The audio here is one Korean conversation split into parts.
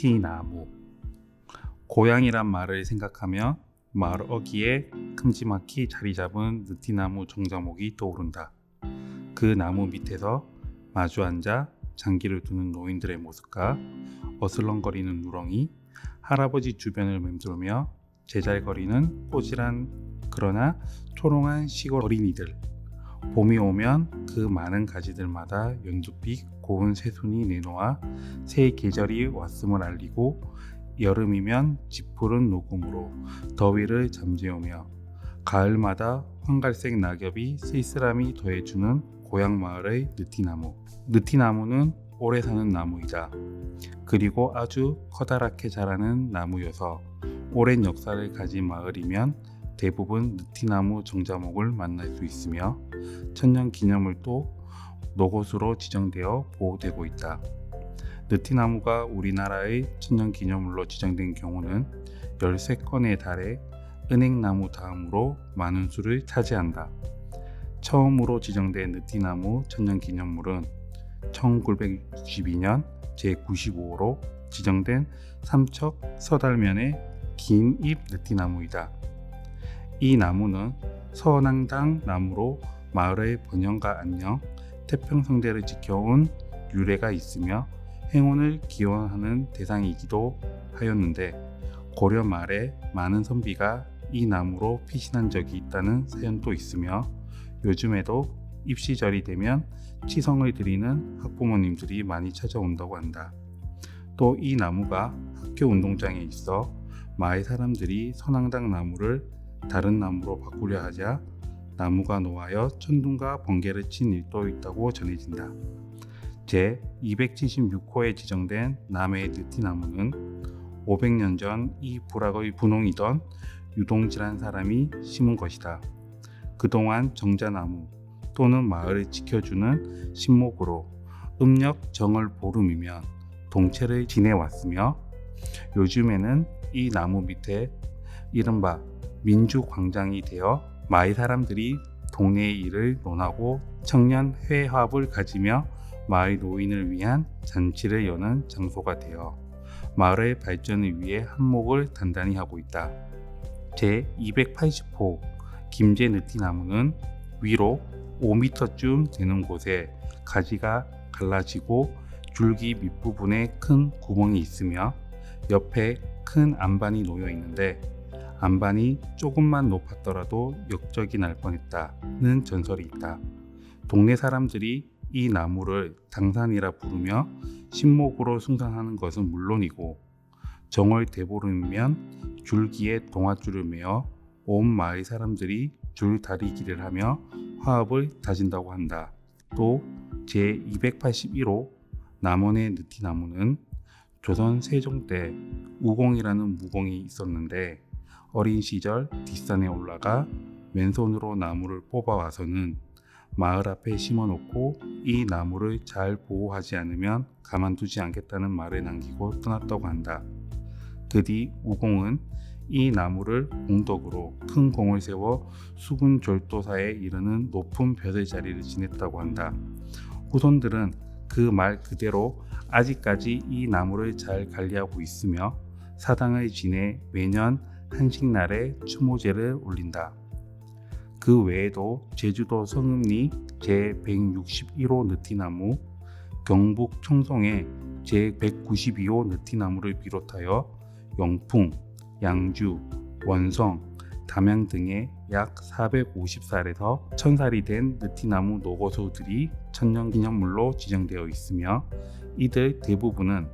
느티나무. 고향이란 말을 생각하며 마을 어귀에 큼지막히 자리 잡은 느티나무 정자목이 떠오른다. 그 나무 밑에서 마주 앉아 장기를 두는 노인들의 모습과 어슬렁거리는 누렁이, 할아버지 주변을 맴돌며 제잘거리는 꼬질한 그러나 초롱한 시골 어린이들. 봄이 오면 그 많은 가지들마다 연두빛 고운 새순이 내놓아 새 계절이 왔음을 알리고, 여름이면 짙푸른 녹음으로 더위를 잠재우며, 가을마다 황갈색 낙엽이 쓸쓸함이 더해주는 고향 마을의 느티나무. 느티나무는 오래 사는 나무이다. 그리고 아주 커다랗게 자라는 나무여서 오랜 역사를 가진 마을이면 대부분 느티나무 정자목을 만날 수 있으며, 천년기념물도 노곳으로 지정되어 보호되고 있다. 느티나무가 우리나라의 천년기념물로 지정된 경우는 13건에 달해 은행나무 다음으로 많은 수를 차지한다. 처음으로 지정된 느티나무 천년기념물은 1962년 제95호로 지정된 삼척 서달면의 긴 잎 느티나무이다. 이 나무는 서낭당 나무로 마을의 번영과 안녕, 태평성대를 지켜온 유래가 있으며 행운을 기원하는 대상이기도 하였는데, 고려 말에 많은 선비가 이 나무로 피신한 적이 있다는 사연도 있으며, 요즘에도 입시절이 되면 치성을 드리는 학부모님들이 많이 찾아온다고 한다. 또 이 나무가 학교 운동장에 있어 마을 사람들이 선앙당 나무를 다른 나무로 바꾸려 하자 나무가 노하여 천둥과 번개를 친 일도 있다고 전해진다. 제 276호에 지정된 남해의 느티나무는 500년 전 이 부락의 분홍이던 유동질한 사람이 심은 것이다. 그동안 정자나무 또는 마을을 지켜주는 신목으로 음력 정월 보름이면 동체를 지내왔으며, 요즘에는 이 나무 밑에 이른바 민주광장이 되어 마을 사람들이 동네의 일을 논하고 청년 회합을 가지며 마을 노인을 위한 잔치를 여는 장소가 되어 마을의 발전을 위해 한몫을 단단히 하고 있다. 제 280호 김제 느티나무는 위로 5m쯤 되는 곳에 가지가 갈라지고 줄기 밑부분에 큰 구멍이 있으며 옆에 큰 안반이 놓여 있는데, 안반이 조금만 높았더라도 역적이 날 뻔했다는 전설이 있다. 동네 사람들이 이 나무를 당산이라 부르며 신목으로 숭상하는 것은 물론이고, 정월 대보름이면 줄기에 동아줄을 매어 온 마을 사람들이 줄다리기를 하며 화합을 다진다고 한다. 또 제281호 남원의 느티나무는 조선 세종 때 우공이라는 무공이 있었는데, 어린 시절 뒷산에 올라가 맨손으로 나무를 뽑아와서는 마을 앞에 심어놓고 이 나무를 잘 보호하지 않으면 가만두지 않겠다는 말을 남기고 떠났다고 한다. 그 뒤 우공은 이 나무를 공덕으로 큰 공을 세워 수군절도사에 이르는 높은 벼슬 자리를 지냈다고 한다. 후손들은 그 말 그대로 아직까지 이 나무를 잘 관리하고 있으며 사당을 지내 매년 한식날에 추모제를 올린다. 그 외에도 제주도 성읍리 제161호 느티나무, 경북 청송의 제192호 느티나무를 비롯하여 영풍, 양주, 원성, 담양 등의 약 450살에서 1000살이 된 느티나무 노고소들이 천년기념물로 지정되어 있으며, 이들 대부분은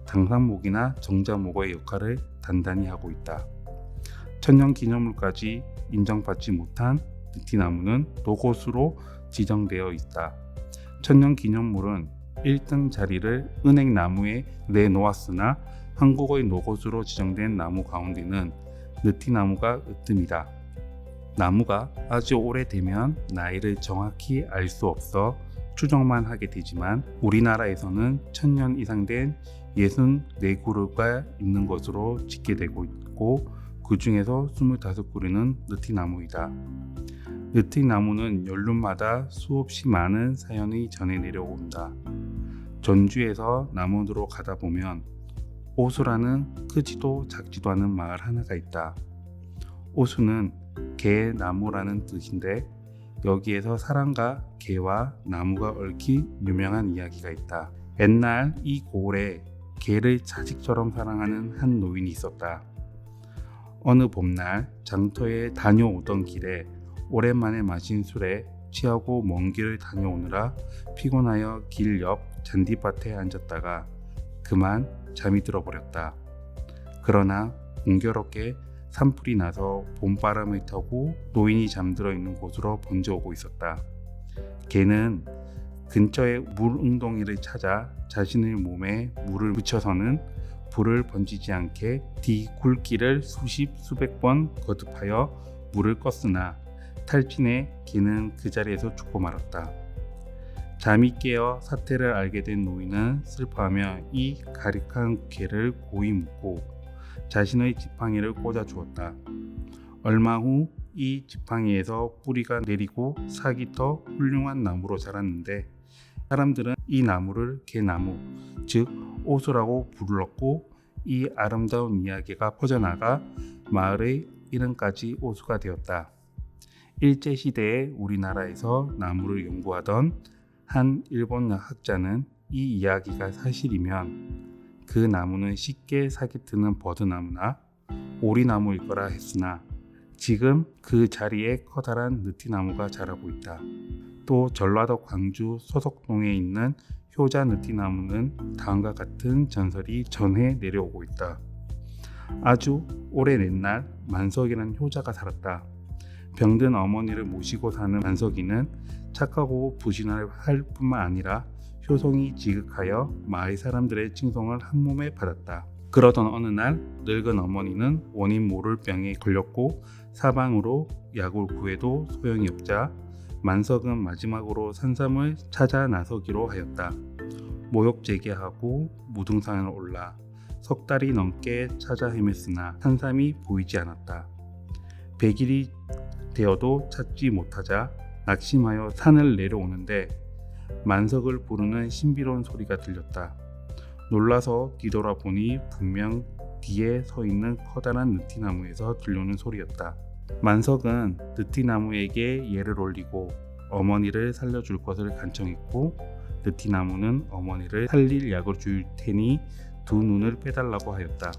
당산목이나 정자목의 역할을 단단히 하고 있다. 천년기념물까지 인정받지 못한 느티나무는 노곳으로 지정되어 있다. 천년기념물은 1등 자리를 은행나무에 내놓았으나 한국의 노곳으로 지정된 나무 가운데는 느티나무가 으뜸이다. 나무가 아주 오래되면 나이를 정확히 알 수 없어 추정만 하게 되지만, 우리나라에서는 1000년 이상 된 64그루가 있는 것으로 집계되고 있고, 그 중에서 25그루는 느티나무이다. 느티나무는 연륜마다 수없이 많은 사연이 전해 내려온다. 전주에서 남원으로 가다 보면 오수라는 크지도 작지도 않은 마을 하나가 있다. 오수는 개의 나무라는 뜻인데 여기에서 사람과 개와 나무가 얽힌 유명한 이야기가 있다. 옛날 이 고을에 개를 자식처럼 사랑하는 한 노인이 있었다. 어느 봄날 장터에 다녀오던 길에 오랜만에 마신 술에 취하고 먼 길을 다녀오느라 피곤하여 길 옆 잔디밭에 앉았다가 그만 잠이 들어버렸다. 그러나 공교롭게 산불이 나서 봄바람을 타고 노인이 잠들어 있는 곳으로 번져오고 있었다. 개는 근처의 물 웅덩이를 찾아 자신의 몸에 물을 묻혀서는 불을 번지지 않게 뒤굴기를 수백 번 거듭하여 물을 껐으나 탈진해 개는 그 자리에서 죽고 말았다. 잠이 깨어 사태를 알게 된 노인은 슬퍼하며 이 가력한 개를 고이 묻고 자신의 지팡이를 꽂아 주었다. 얼마 후 이 지팡이에서 뿌리가 내리고 싹이 더 훌륭한 나무로 자랐는데 사람들은 이 나무를 개나무, 즉 오수라고 불렀고 이 아름다운 이야기가 퍼져나가 마을의 이름까지 오수가 되었다. 일제시대에 우리나라에서 나무를 연구하던 한 일본 학자는 이 이야기가 사실이면 그 나무는 쉽게 사기 트는 버드나무나 오리나무일 거라 했으나 지금 그 자리에 커다란 느티나무가 자라고 있다. 또 전라도 광주 소석동에 있는 효자 느티나무는 다음과 같은 전설이 전해 내려오고 있다. 아주 오래 옛날 만석이라는 효자가 살았다. 병든 어머니를 모시고 사는 만석이는 착하고 부지런할 뿐만 아니라 효성이 지극하여 마을 사람들의 칭송을 한 몸에 받았다. 그러던 어느 날 늙은 어머니는 원인 모를 병에 걸렸고 사방으로 약을 구해도 소용이 없자 만석은 마지막으로 산삼을 찾아 나서기로 하였다. 모욕 제기하고 무등산을 올라 석 달이 넘게 찾아 헤맸으나 산삼이 보이지 않았다. 100일이 되어도 찾지 못하자 낙심하여 산을 내려오는데 만석을 부르는 신비로운 소리가 들렸다. 놀라서 뒤돌아보니 분명 뒤에 서 있는 커다란 느티나무에서 들려오는 소리였다. 만석은 느티나무에게 예를 올리고 어머니를 살려줄 것을 간청했고 느티나무는 어머니를 살릴 약을 줄 테니 두 눈을 빼달라고 하였다.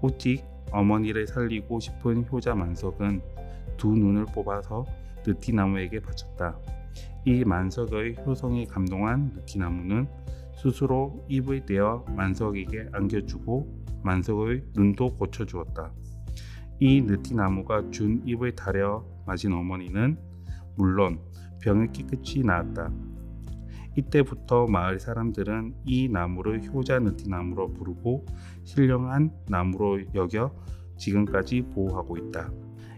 오직 어머니를 살리고 싶은 효자 만석은 두 눈을 뽑아서 느티나무에게 바쳤다. 이 만석의 효성에 감동한 느티나무는 스스로 입을 떼어 만석에게 안겨주고 만석의 눈도 고쳐주었다. 이 느티나무가 준 입을 타려 맞은 어머니는 물론 병을 깨끗이 나았다. 이때부터 마을 사람들은 이 나무를 효자 느티나무로 부르고 신령한 나무로 여겨 지금까지 보호하고 있다.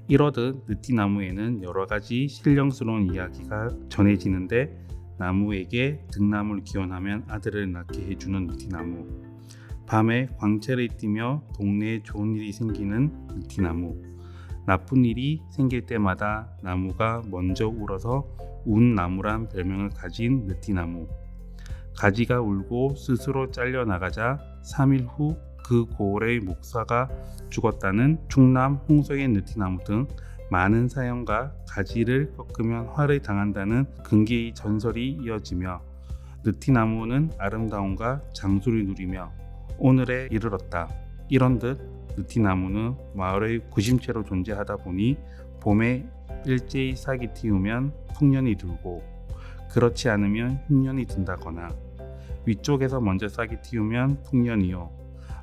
이러듯 느티나무에는 여러가지 신령스러운 이야기가 전해지는데 나무에게 등나무를 기원하면 아들을 낳게 해주는 느티나무, 밤에 광채를 띠며 동네에 좋은 일이 생기는 느티나무, 나쁜 일이 생길 때마다 나무가 먼저 울어서 운나무란 별명을 가진 느티나무, 가지가 울고 스스로 잘려나가자 3일 후 그 고을의 목사가 죽었다는 충남 홍성의 느티나무 등 많은 사연과 가지를 꺾으면 화를 당한다는 근기의 전설이 이어지며 느티나무는 아름다움과 장수를 누리며 오늘에 이르렀다. 이런듯 느티나무는 마을의 구심체로 존재하다 보니 봄에 일제히 싹이 틔우면 풍년이 들고 그렇지 않으면 흉년이 든다거나 위쪽에서 먼저 싹이 틔우면 풍년이요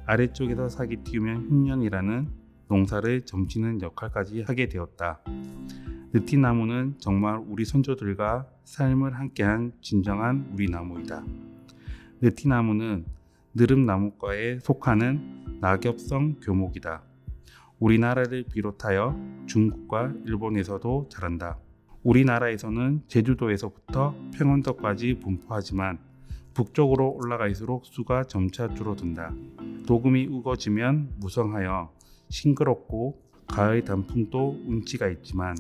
아래쪽에서 싹이 틔우면 흉년이라는 농사를 점치는 역할까지 하게 되었다. 느티나무는 정말 우리 선조들과 삶을 함께한 진정한 우리 나무이다. 느티나무는 느릅나무과에 속하는 낙엽성 교목이다. 우리나라를 비롯하여 중국과 일본에서도 자란다. 우리나라에서는 제주도에서부터 평원도까지 분포하지만 북쪽으로 올라갈수록 수가 점차 줄어든다. 도금이 우거지면 무성하여 싱그럽고 가을 단풍도 운치가 있지만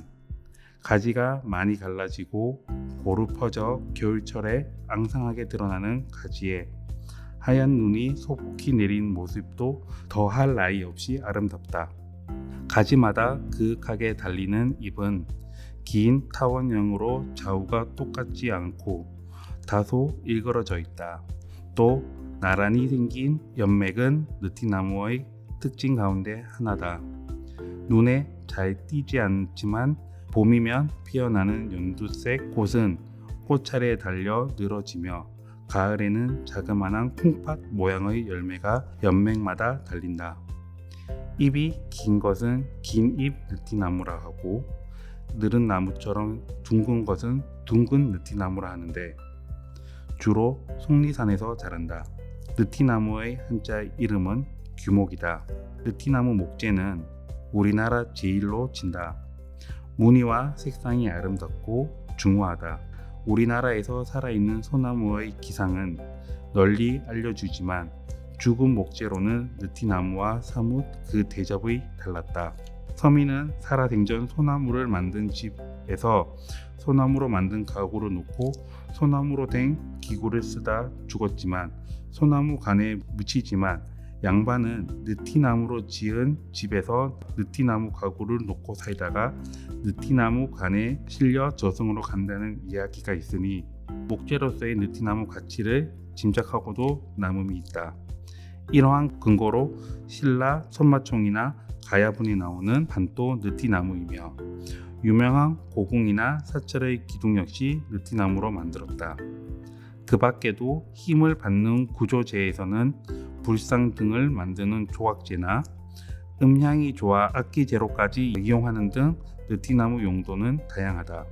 가지가 많이 갈라지고 고루 퍼져 겨울철에 앙상하게 드러나는 가지에 하얀 눈이 소폭히 내린 모습도 더할 나위 없이 아름답다. 가지마다 그윽하게 달리는 잎은 긴 타원형으로 좌우가 똑같지 않고 다소 일그러져 있다. 또 나란히 생긴 연맥은 느티나무의 특징 가운데 하나다. 눈에 잘 띄지 않지만 봄이면 피어나는 연두색 꽃은 꽃차례에 달려 늘어지며 가을에는 자그마한 콩팥 모양의 열매가 연맥마다 달린다. 잎이 긴 것은 긴 잎 느티나무라 하고 느른 나무처럼 둥근 것은 둥근 느티나무라 하는데 주로 속리산에서 자란다. 느티나무의 한자 이름은 규목이다. 느티나무 목재는 우리나라 제일로 친다. 무늬와 색상이 아름답고 중후하다. 우리나라에서 살아있는 소나무의 기상은 널리 알려주지만 죽은 목재로는 느티나무와 사뭇 그 대접이 달랐다. 서민은 살아생전 소나무를 만든 집에서 소나무로 만든 가구를 놓고 소나무로 된 기구를 쓰다 죽었지만 소나무 간에 묻히지만 양반은 느티나무로 지은 집에서 느티나무 가구를 놓고 살다가 느티나무 간에 실려 저승으로 간다는 이야기가 있으니 목재로서의 느티나무 가치를 짐작하고도 남음이 있다. 이러한 근거로 신라 손마총이나 가야분이 나오는 반도 느티나무이며 유명한 고궁이나 사찰의 기둥 역시 느티나무로 만들었다. 그 밖에도 힘을 받는 구조재에서는 불상 등을 만드는 조각재나 음향이 좋아 악기재로까지 이용하는 등 느티나무 용도는 다양하다.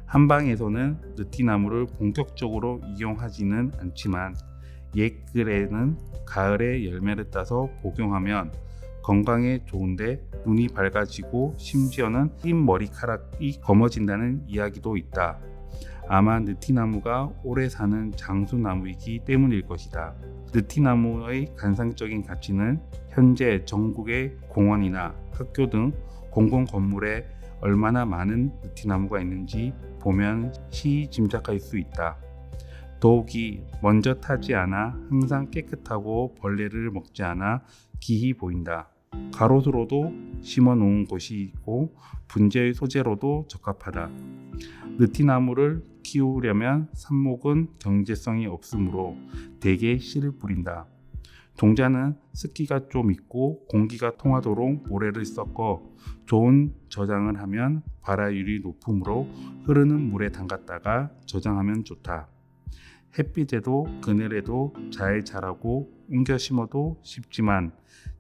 한방에서는 느티나무를 본격적으로 이용하지는 않지만 옛글에는 가을에 열매를 따서 복용하면 건강에 좋은데 눈이 밝아지고 심지어는 흰 머리카락이 검어진다는 이야기도 있다. 아마 느티나무가 오래 사는 장수나무이기 때문일 것이다. 느티나무의 관상적인 가치는 현재 전국의 공원이나 학교 등 공공 건물에 얼마나 많은 느티나무가 있는지 보면 시히 짐작할 수 있다. 더욱이 먼저 타지 않아 항상 깨끗하고 벌레를 먹지 않아 기히 보인다. 가로수로도 심어 놓은 곳이 있고 분재의 소재로도 적합하다. 느티나무를 키우려면 삽목은 경제성이 없으므로 대개 씨를 뿌린다. 종자는 습기가 좀 있고 공기가 통하도록 모래를 섞어 좋은 저장을 하면 발화율이 높으므로 흐르는 물에 담갔다가 저장하면 좋다. 햇빛에도 그늘에도 잘 자라고 옮겨 심어도 쉽지만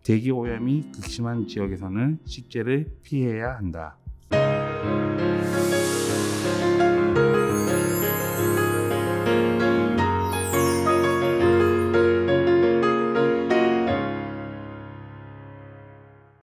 대기 오염이 극심한 지역에서는 식재를 피해야 한다.